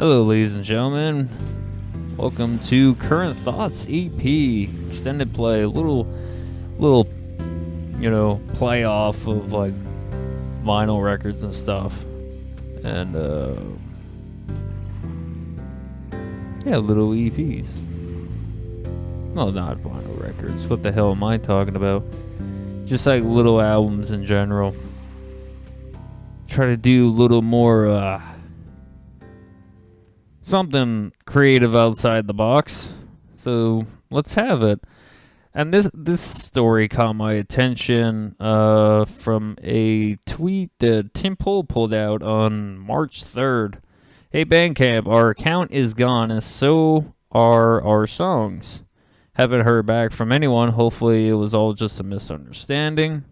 Hello, ladies and gentlemen. Welcome to Current Thoughts EP extended play. Little, play off of like vinyl records and stuff, and little EPs. Well, not vinyl records. What the hell am I talking about? Just like little albums in general. Try to do a little more something creative outside the box. So let's have it. And this story caught my attention from a tweet that Tim Pool pulled out on March 3rd. Hey Bandcamp, our account is gone and so are our songs. Haven't heard back from anyone. Hopefully it was all just a misunderstanding.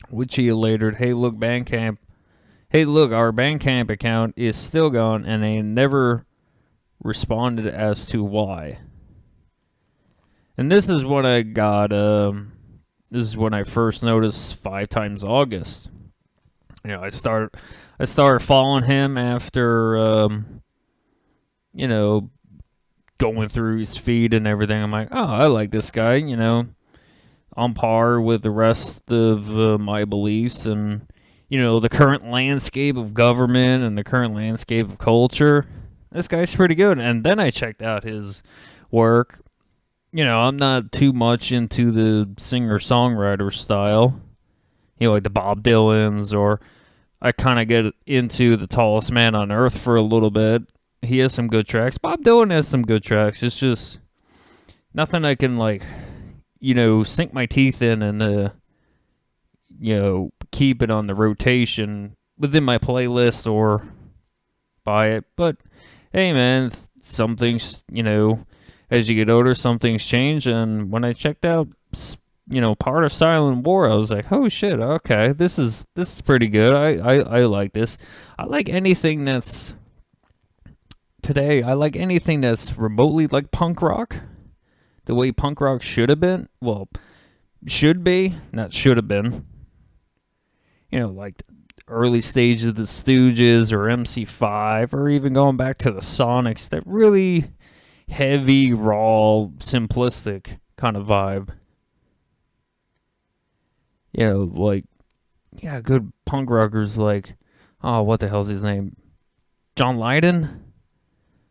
Which he later, hey look our Bandcamp account is still gone and they never responded as to why. And this is when I got this is when I first noticed 5 Times August. You know, I started following him after going through his feed and everything. I'm like, oh, I like this guy, on par with the rest of my beliefs and the current landscape of government and the current landscape of culture. This guy's pretty good. And then I checked out his work. I'm not too much into the singer-songwriter style. Like the Bob Dylans, or I kind of get into the Tallest Man on Earth for a little bit. He has some good tracks. Bob Dylan has some good tracks. It's just nothing I can, sink my teeth in and, keep it on the rotation within my playlist or buy it. But hey, man, some things, as you get older, some things change. And when I checked out, Part of Silent War, I was like, oh shit, okay, this is pretty good. I like this. I like anything that's remotely like punk rock, the way punk rock should have been. Well, should be, not should have been. Like the early stages of the Stooges or MC5, or even going back to the Sonics, that really heavy, raw, simplistic kind of vibe. Good punk rockers like, oh, what the hell's his name? John Lydon?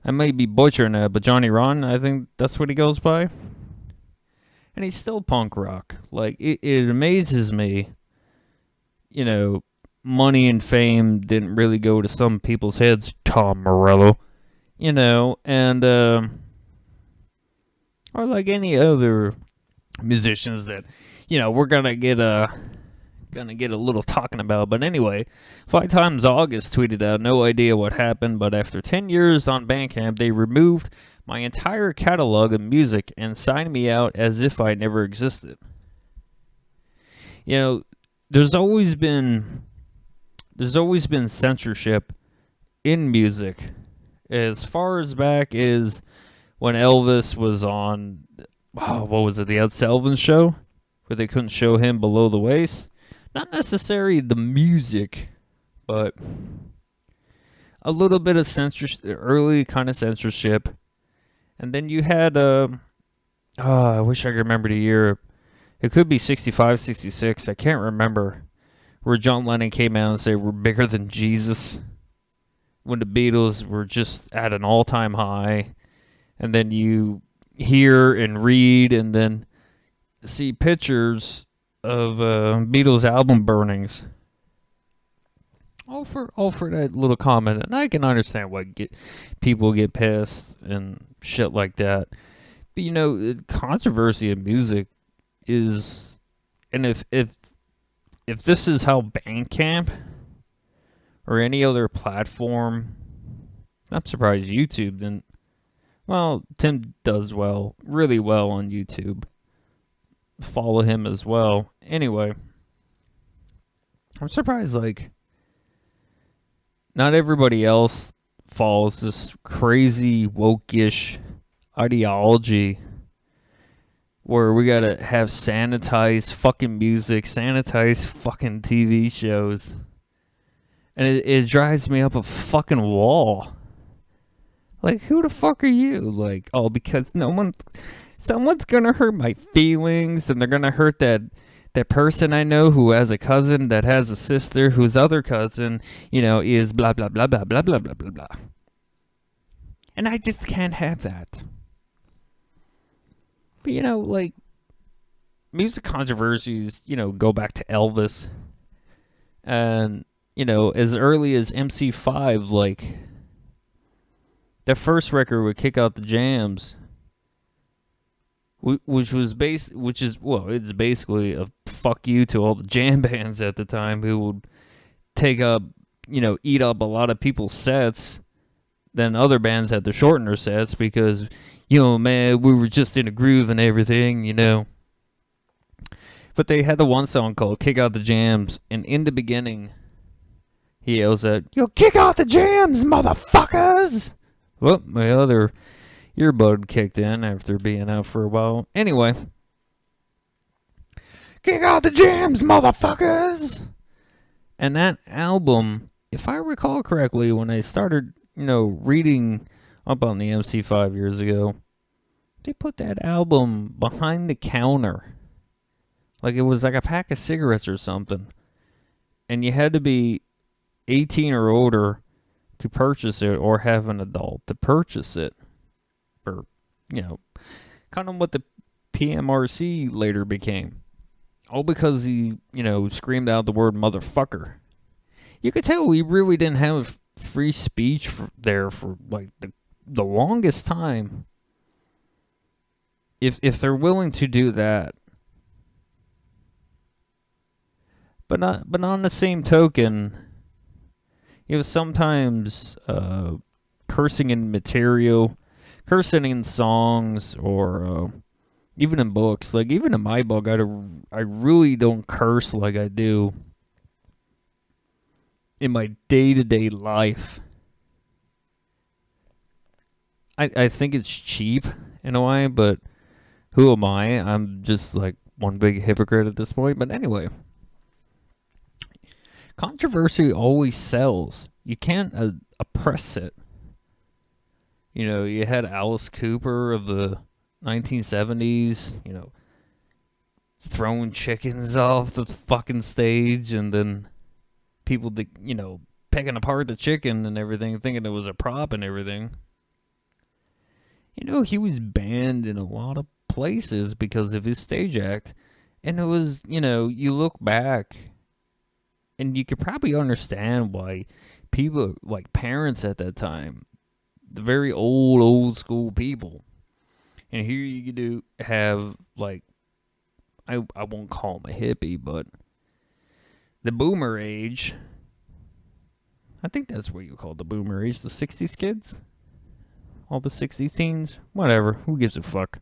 I may be butchering that, but Johnny Ron, I think that's what he goes by. And he's still punk rock. Like, it amazes me, money and fame didn't really go to some people's heads, Tom Morello, and, or like any other musicians that, we're gonna get a little talking about. But anyway, 5 Times August tweeted out, no idea what happened, but after 10 years on Bandcamp, they removed my entire catalog of music and signed me out as if I never existed. There's always been censorship in music, as far as back as when Elvis was on, what was it, the Ed Sullivan Show, where they couldn't show him below the waist. Not necessarily the music, but a little bit of censorship, early kind of censorship. And then you had, I wish I could remember the year. It could be 65, 66. I can't remember. Where John Lennon came out and said, we're bigger than Jesus. When the Beatles were just at an all-time high. And then you hear and read and then see pictures of Beatles album burnings. All for that little comment. And I can understand why people get pissed and shit like that. But controversy in music is, and if this is how Bandcamp or any other platform, I'm surprised YouTube didn't. Well, Tim does really well on YouTube. Follow him as well. Anyway, I'm surprised, not everybody else follows this crazy woke-ish ideology where we gotta have sanitized fucking music, sanitized fucking TV shows. And it drives me up a fucking wall. Like, who the fuck are you? Like, oh, because someone's gonna hurt my feelings, and they're gonna hurt that person I know who has a cousin that has a sister whose other cousin, is blah blah blah blah blah blah blah blah blah. And I just can't have that. But like, music controversies, go back to Elvis. And, as early as MC5, like, the first record would Kick Out the Jams, it's basically a fuck you to all the jam bands at the time who would take up, eat up a lot of people's sets. Then other bands had to shorten their sets because, man, we were just in a groove and everything, But they had the one song called Kick Out the Jams, and in the beginning, he yells out, "Yo, kick out the jams, motherfuckers!" Well, my other earbud kicked in after being out for a while. Anyway, kick out the jams, motherfuckers! And that album, if I recall correctly, when I started, reading up on the MC5 years ago, they put that album behind the counter. Like it was like a pack of cigarettes or something. And you had to be 18 or older to purchase it or have an adult to purchase it. For, kind of what the PMRC later became. All because he, screamed out the word motherfucker. You could tell we really didn't have free speech there for like the longest time. If they're willing to do that. But on the same token, sometimes cursing in material, cursing in songs, or even in books. Like, even in my book, I really don't curse like I do in my day-to-day life. I think it's cheap in a way, but who am I? I'm just like one big hypocrite at this point. But anyway. Controversy always sells. You can't oppress it. You had Alice Cooper of the 1970s, throwing chickens off the fucking stage, and then people, picking apart the chicken and everything, thinking it was a prop and everything. He was banned in a lot of places because of his stage act. And it was, you look back, and you could probably understand why people, like parents at that time, the very old school people, and here you do have, like, I won't call him a hippie, but the boomer age. I think that's what you call the boomer age, the 60s kids? All the 60s teens? Whatever, who gives a fuck?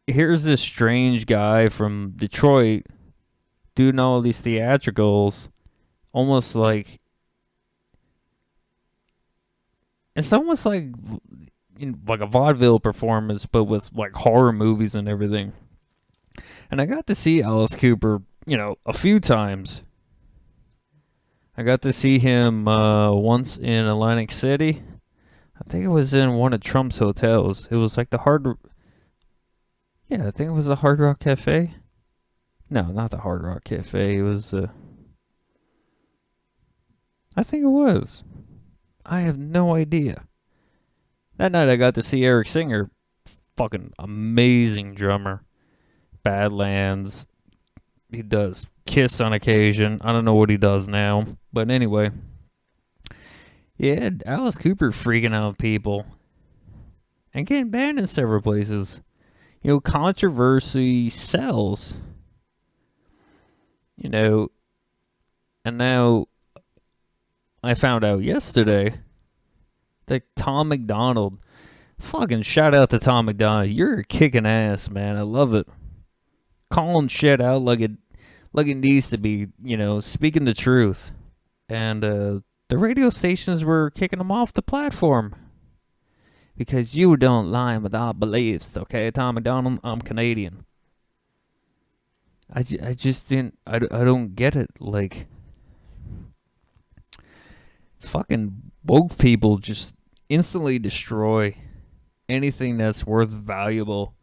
Here's this strange guy from Detroit doing all these theatricals, almost like, it's almost like a vaudeville performance, but with like horror movies and everything. And I got to see Alice Cooper, a few times. I got to see him once in Atlantic City. I think it was in one of Trump's hotels. It was like I think it was the Hard Rock Cafe. No, not the Hard Rock Cafe. It was, I think it was. I have no idea. That night I got to see Eric Singer. Fucking amazing drummer. Badlands. He does Kiss on occasion. I don't know what he does now. But anyway. Yeah, Alice Cooper freaking out people. And getting banned in several places. Controversy sells. And now I found out yesterday that Tom McDonald, fucking shout out to Tom McDonald, you're kicking ass, man. I love it. Calling shit out like it needs to be, speaking the truth. And the radio stations were kicking him off the platform. Because you don't line with our beliefs, okay, Tom McDonald? I'm Canadian. I just didn't, I don't get it, like, fucking woke people just instantly destroy anything that's worth valuable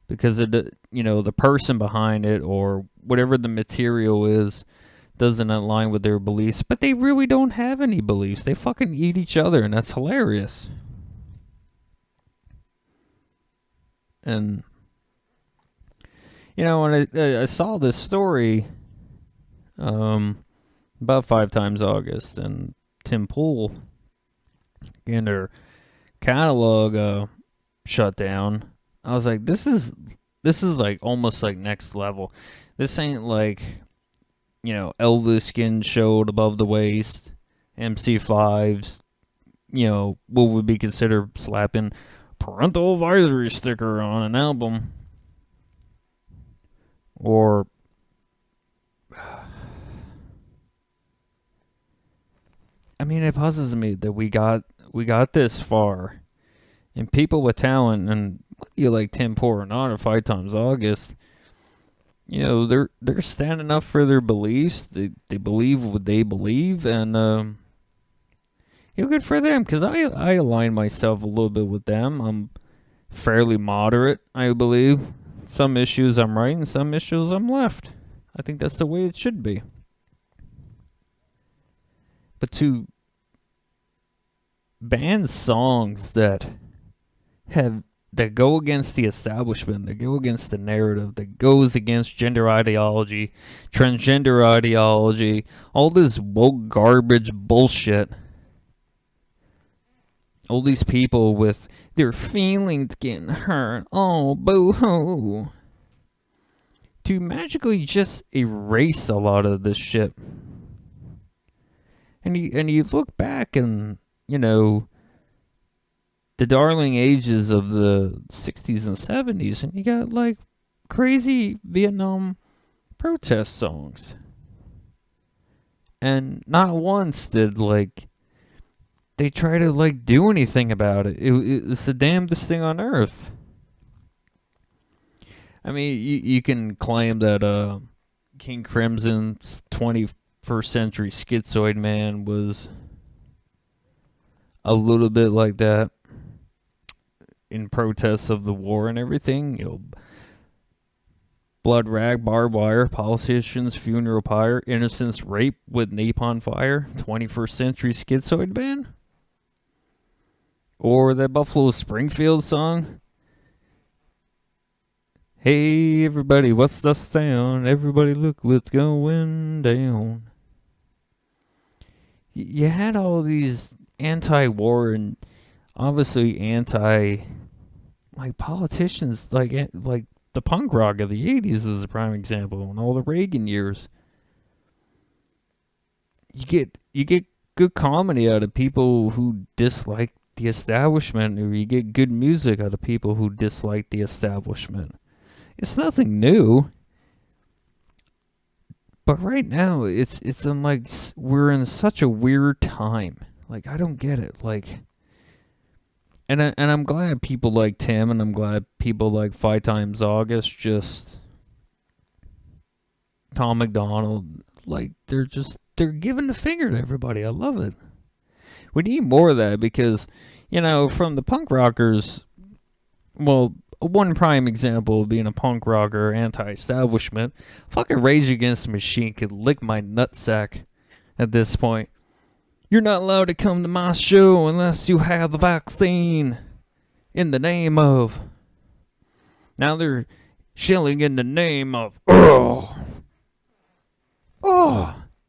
because of the person behind it or whatever the material is doesn't align with their beliefs. But they really don't have any beliefs. They fucking eat each other, and that's hilarious. And when I saw this story about 5 Times August and Tim Pool and their catalog shut down, I was like, this is like almost like next level. This ain't like Elvis skin showed above the waist, MC5's what would be considered slapping parental advisory sticker on an album, or I mean, it puzzles me that we got this far, and people with talent, and you like Tim Pool or not, or 5 Times August, they're standing up for their beliefs. They believe what they believe, and good for them, because I align myself a little bit with them. I'm fairly moderate, I believe. Some issues I'm right, and some issues I'm left. I think that's the way it should be. But to ban songs that go against the establishment, that go against the narrative, that goes against gender ideology, transgender ideology, all this woke garbage bullshit. All these people with their feelings getting hurt, oh boo-hoo, to magically just erase a lot of this shit. And you look back and, the darling ages of the 60s and 70s, and you got, like, crazy Vietnam protest songs. And not once did, like, they try to, like, do anything about it. It's the damnedest thing on earth. I mean, you can claim that King Crimson's 21st Century Schizoid Man was a little bit like that in protests of the war and everything. Blood rag, barbed wire, politicians, funeral pyre, innocents raped with napalm fire, 21st Century Schizoid Band. Or that Buffalo Springfield song. Hey everybody, what's the sound? Everybody look what's going down. You had all these anti-war and obviously like politicians, like the punk rock of the 80s is a prime example, and all the Reagan years. You get good comedy out of people who dislike the establishment, or you get good music out of people who dislike the establishment. It's nothing new. But right now, it's in like we're in such a weird time. Like, I don't get it. Like, and I'm glad people like Tim, and I'm glad people like 5 Times August, just Tom McDonald, like they're giving the finger to everybody. I love it. We need more of that because, from the punk rockers, well, one prime example of being a punk rocker, anti-establishment, fucking Rage Against the Machine could lick my nutsack at this point. You're not allowed to come to my show unless you have the vaccine in the name of. Now they're shilling in the name of.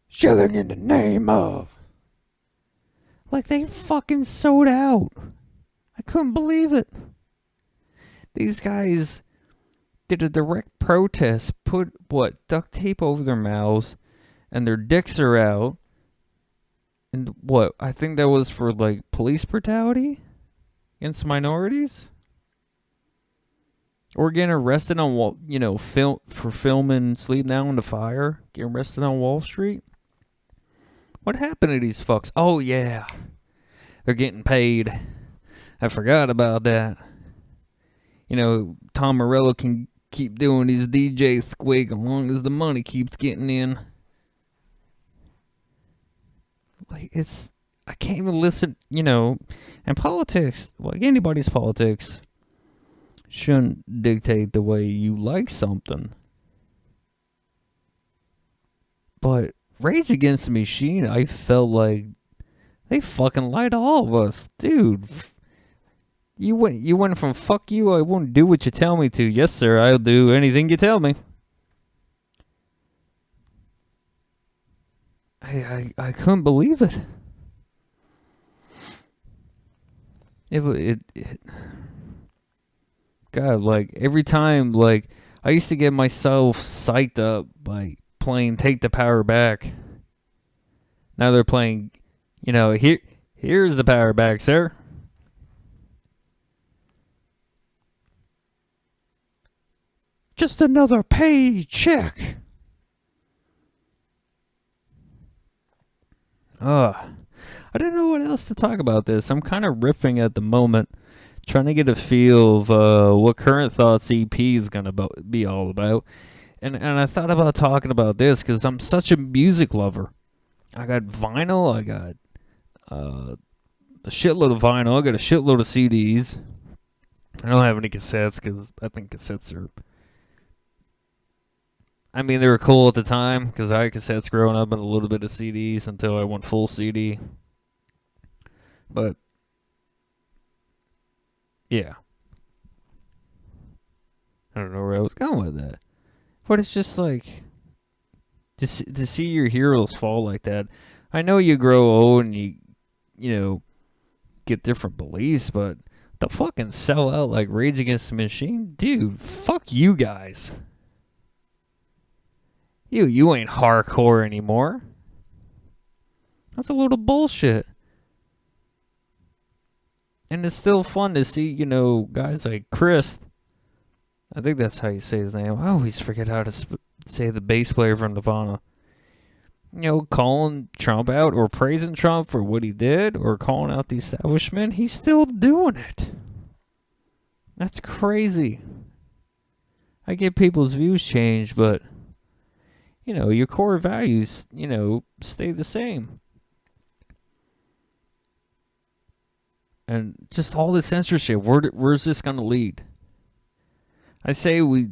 Shilling in the name of. Like they fucking sold out. I couldn't believe it. These guys did a direct protest, put, duct tape over their mouths, and their dicks are out. And I think that was for, like, police brutality against minorities? Or getting arrested on, for filming Sleep Now in the Fire, getting arrested on Wall Street. What happened to these fucks? Oh, yeah. They're getting paid. I forgot about that. Tom Morello can keep doing his DJ squig as long as the money keeps getting in. Like, I can't even listen, And politics, like anybody's politics, shouldn't dictate the way you like something. But Rage Against the Machine, I felt like they fucking lied to all of us. Dude, you went from fuck you, I won't do what you tell me to, yes sir, I'll do anything you tell me. I couldn't believe it. It God, like every time, like I used to get myself psyched up by playing Take the Power Back. Now they're playing, here's the power back, sir. Just another paycheck. I don't know what else to talk about this. I'm kind of riffing at the moment, trying to get a feel of what Current Thoughts EP is going to be all about. And I thought about talking about this because I'm such a music lover. I got vinyl. I got a shitload of vinyl. I got a shitload of CDs. I don't have any cassettes because I think cassettes are... I mean, they were cool at the time because I had cassettes growing up and a little bit of CDs until I went full CD. But, yeah. I don't know where I was going with that. But it's just like, to see your heroes fall like that. I know you grow old and you get different beliefs, but to fucking sell out like Rage Against the Machine? Dude, fuck you guys. You ain't hardcore anymore. That's a load of bullshit. And it's still fun to see, guys like Chris. I think that's how you say his name. I always forget how to say the bass player from Nirvana. Calling Trump out or praising Trump for what he did or calling out the establishment. He's still doing it. That's crazy. I get people's views changed, but... your core values, stay the same. And just all this censorship, where's this going to lead? I say you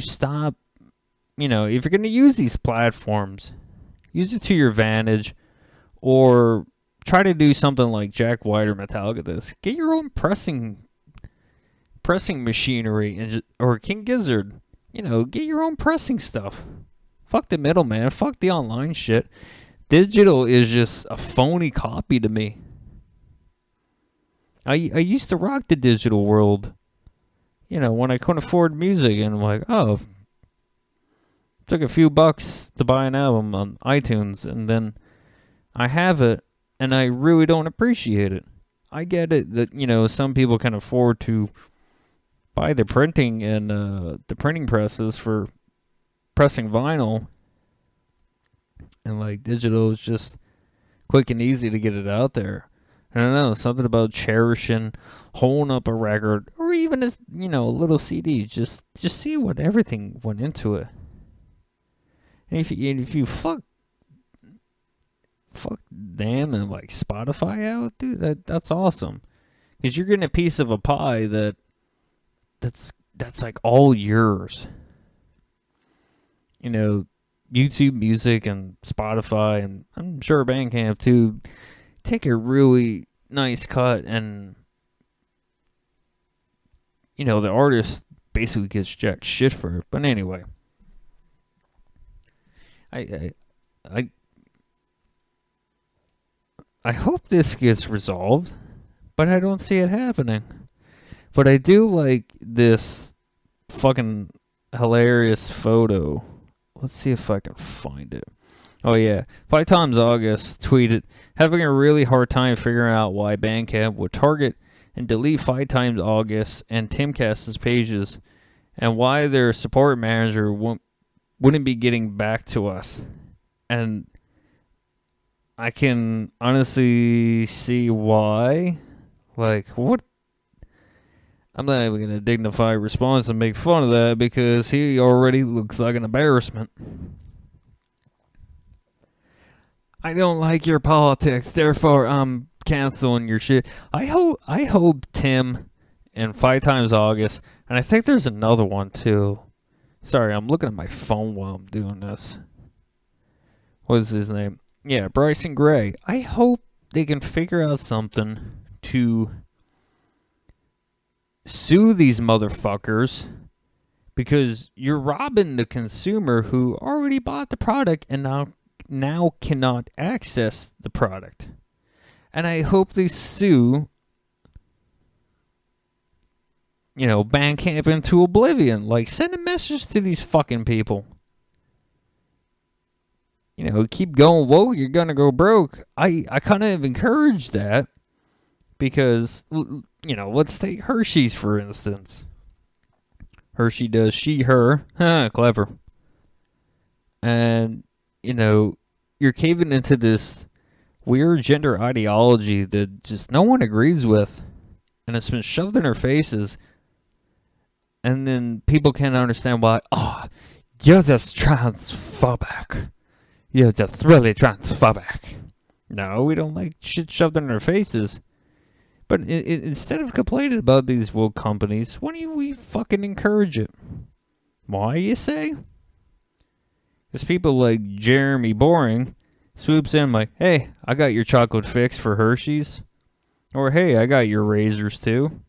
stop, if you're going to use these platforms, use it to your advantage, or try to do something like Jack White or Metallica does. Get your own pressing machinery, or King Gizzard. Get your own pressing stuff. Fuck the middleman. Fuck the online shit. Digital is just a phony copy to me. I used to rock the digital world. When I couldn't afford music, and I'm like, took a few bucks to buy an album on iTunes, and then I have it, and I really don't appreciate it. I get it that, some people can afford to buy the printing and the printing presses for pressing vinyl, and like digital is just quick and easy to get it out there. I don't know, something about cherishing, holding up a record, or even a little CD. Just see what everything went into it. And if you fuck them and like Spotify out, dude, that's awesome, because you're getting a piece of a pie that's like all yours. YouTube Music and Spotify, and I'm sure Bandcamp too, take a really nice cut, and the artist basically gets jack shit for it. But anyway, I hope this gets resolved, but I don't see it happening. But I do like this fucking hilarious photo. Let's see if I can find it. Oh yeah, 5 Times August tweeted, having a really hard time figuring out why Bandcamp would target and delete 5 Times August and Timcast's pages, and why their support manager wouldn't be getting back to us. And I can honestly see why. Like, what? I'm not even going to dignify response and make fun of that, because he already looks like an embarrassment. I don't like your politics, therefore I'm canceling your shit. I hope Tim and 5 times August, and I think there's another one too. Sorry, I'm looking at my phone while I'm doing this. What is his name? Yeah, Bryson Gray. I hope they can figure out something to sue these motherfuckers, because you're robbing the consumer who already bought the product and now cannot access the product. And I hope they sue, Bandcamp into oblivion. Like, send a message to these fucking people. Keep going woke, you're gonna go broke. I kind of encourage that because, let's take Hershey's, for instance. Hershey does she, her. Clever. And, you're caving into this weird gender ideology that just no one agrees with. And it's been shoved in our faces. And then people can't understand why. Oh, you're just transphobic. You're just really transphobic. No, we don't like shit shoved in our faces. But instead of complaining about these woke companies, why don't we fucking encourage it? Why, you say? Because people like Jeremy Boring swoops in like, hey, I got your chocolate fix for Hershey's. Or, hey, I got your razors too.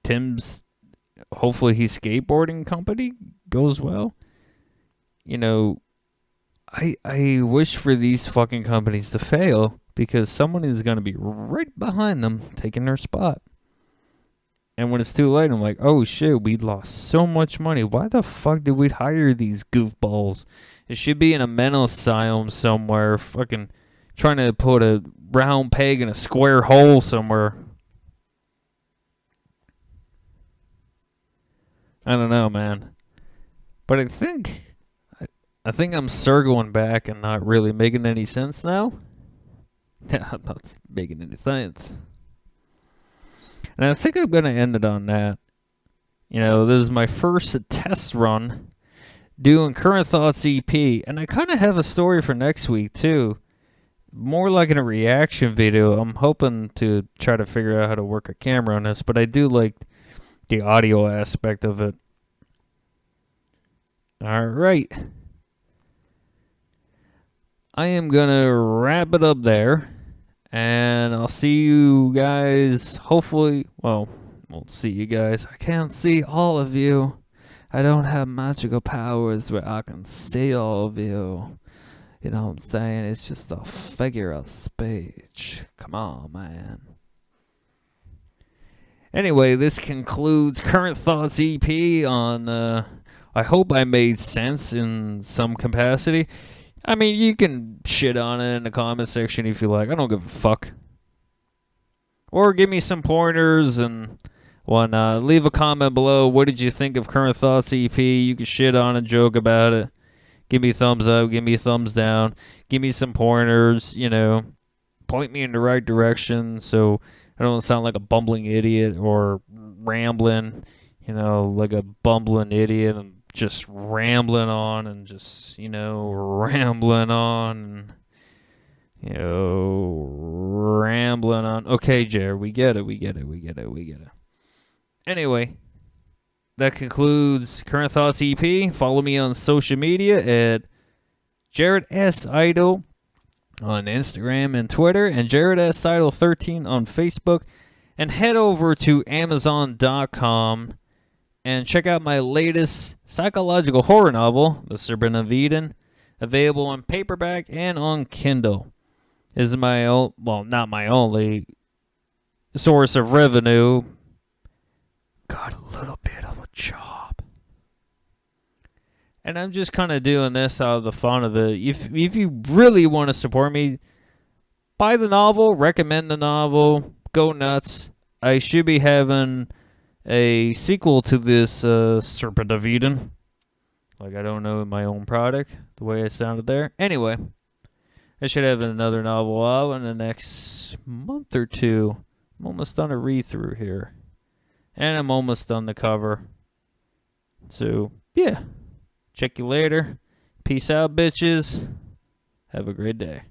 Tim's, hopefully his skateboarding company goes well. I wish for these fucking companies to fail, because someone is going to be right behind them taking their spot. And when it's too late, I'm like, oh shit, we lost so much money. Why the fuck did we hire these goofballs? It should be in a mental asylum somewhere, fucking trying to put a round peg in a square hole somewhere. I don't know, man. But I think I'm circling back and not really making any sense now. Yeah, I'm not making any sense. And I think I'm going to end it on that. This is my first test run doing Current Thoughts EP. And I kind of have a story for next week, too. More like in a reaction video. I'm hoping to try to figure out how to work a camera on this. But I do like the audio aspect of it. All right. I am going to wrap it up there. And I'll see you guys, hopefully. Well, won't see you guys. I can't see all of you. I don't have magical powers where I can see all of you. You know what I'm saying? It's just a figure of speech. Come on, man. Anyway, this concludes Current Thoughts EP on, I hope I made sense in some capacity. I mean, you can shit on it in the comment section if you like. I don't give a fuck. Or give me some pointers and whatnot. Leave a comment below. What did you think of Current Thoughts EP? You can shit on and joke about it. Give me a thumbs up. Give me a thumbs down. Give me some pointers. Point me in the right direction so I don't sound like a bumbling idiot or rambling, like a bumbling idiot and just rambling on and just, rambling on and, rambling on. Okay, Jared, we get it. Anyway, that concludes Current Thoughts EP. Follow me on social media at Jared S. Idol on Instagram and Twitter, and Jared S. Idol 13 on Facebook. And head over to Amazon.com and check out my latest psychological horror novel, The Serpent of Eden, available on paperback and on Kindle. This is my own, well, not my only source of revenue. Got a little bit of a job. And I'm just kind of doing this out of the fun of it. If you really want to support me, buy the novel, recommend the novel, go nuts. I should be having a sequel to this Serpent of Eden. Like, I don't know my own product, the way I sounded there. Anyway, I should have another novel out in the next month or two. I'm almost done a read-through here. And I'm almost done the cover. So, yeah. Check you later. Peace out, bitches. Have a great day.